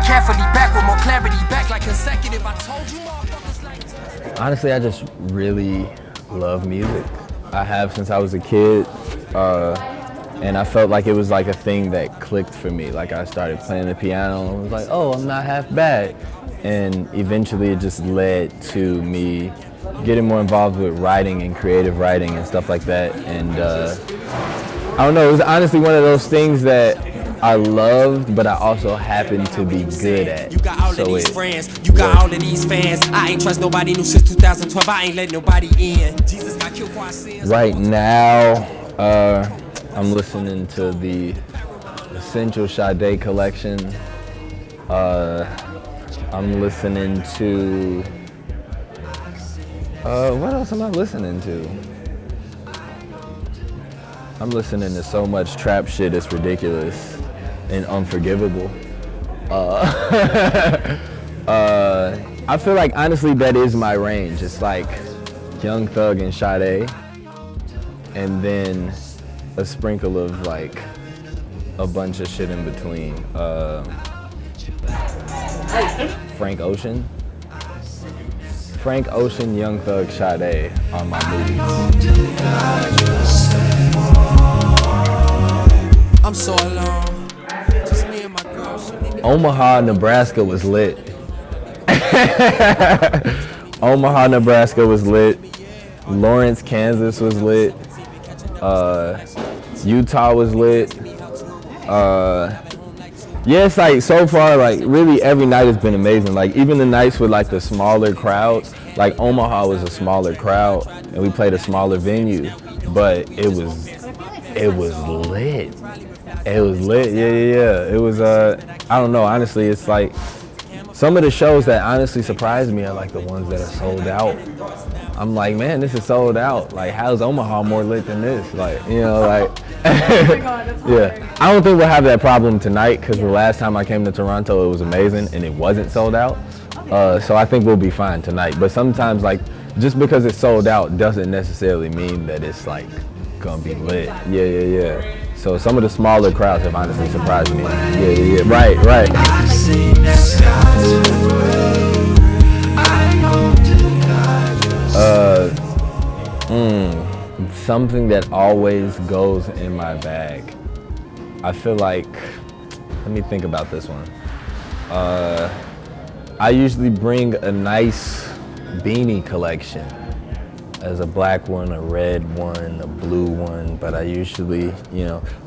Carefully, back with more clarity, back like consecutive. I told you motherfuckers like. Honestly, I just really love music. I have since I was a kid, and I felt like it was like a thing that clicked for me. Like I started playing the piano and was like, oh, I'm not half bad. And eventually it just led to me getting more involved with writing and creative writing and stuff like that. And I don't know, it was honestly one of those things that I loved, but I also happened to be good at. You got all of these friends, you got all of these fans. I ain't trust nobody new since 2012. I ain't let nobody in. Jesus got killed for our sins. Right now, I'm listening to the Essential Sade collection. I'm listening to what else am I listening to? I'm listening to so much trap shit, it's ridiculous and unforgivable. I feel like honestly that is my range. It's like Young Thug and Sade, and then a sprinkle of like a bunch of shit in between. Frank Ocean, Young Thug, Sade are my movies. I'm so alone. Just me and my girl. Omaha, Nebraska was lit. Omaha, Nebraska was lit. Lawrence, Kansas was lit. Utah was lit. Yeah, it's like so far, like really every night has been amazing. Like even the nights with like the smaller crowds, like Omaha was a smaller crowd and we played a smaller venue, but it was lit. It was lit, yeah. It was, I don't know, honestly, it's like, some of the shows that honestly surprised me are like the ones that are sold out. I'm like, man, this is sold out. Like, how's Omaha more lit than this? Like, you know, like, Oh my God, that's yeah. I don't think we'll have that problem tonight because the last time I came to Toronto, it was amazing and it wasn't sold out. So I think we'll be fine tonight. But sometimes, like, just because it's sold out doesn't necessarily mean that it's like gonna be lit. Yeah. So some of the smaller crowds have honestly surprised me. Yeah. Right. Something that always goes in my bag. I feel like, let me think about this one. I usually bring a nice beanie collection. As a black one, a red one, a blue one, but I usually,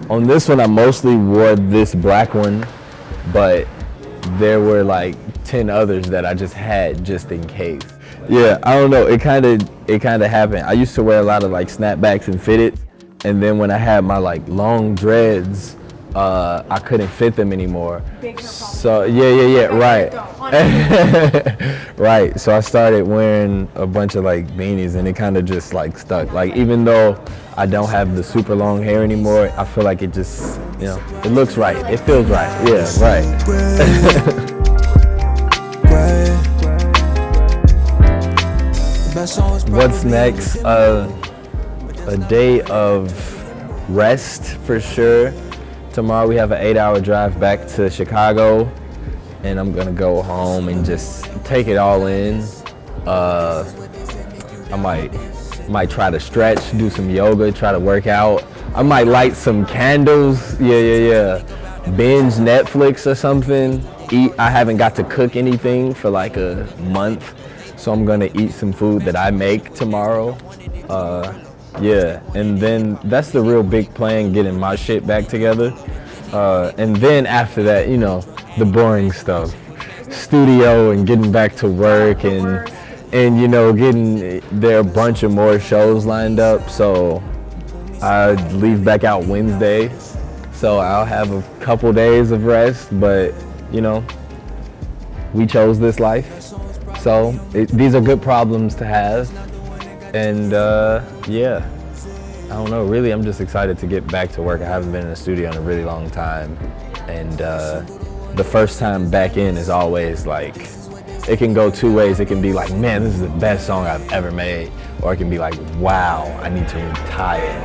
on this one I mostly wore this black one, but there were like 10 others that I just had just in case. Yeah, I don't know, it kind of happened. I used to wear a lot of like snapbacks and fitted, and then when I had my like long dreads, I couldn't fit them anymore. So yeah, right. Right, so I started wearing a bunch of like beanies and it kind of just like stuck. Like even though I don't have the super long hair anymore, I feel like it just, it looks right. It feels right. Yeah, right. What's next? A day of rest for sure. Tomorrow we have an 8-hour drive back to Chicago, and I'm gonna go home and just take it all in. I might try to stretch, do some yoga, try to work out. I might light some candles. Yeah. Binge Netflix or something. Eat. I haven't got to cook anything for like a month, so I'm gonna eat some food that I make tomorrow. Yeah, and then that's the real big plan, getting my shit back together. And then after that, the boring stuff. Studio and getting back to work and getting there a bunch of more shows lined up. So I leave back out Wednesday. So I'll have a couple days of rest, but we chose this life. So these are good problems to have. And yeah, I don't know, really I'm just excited to get back to work. I haven't been in the studio in a really long time. And the first time back in is always like it can go two ways. It can be like, man, this is the best song I've ever made. Or it can be like, wow, I need to retire.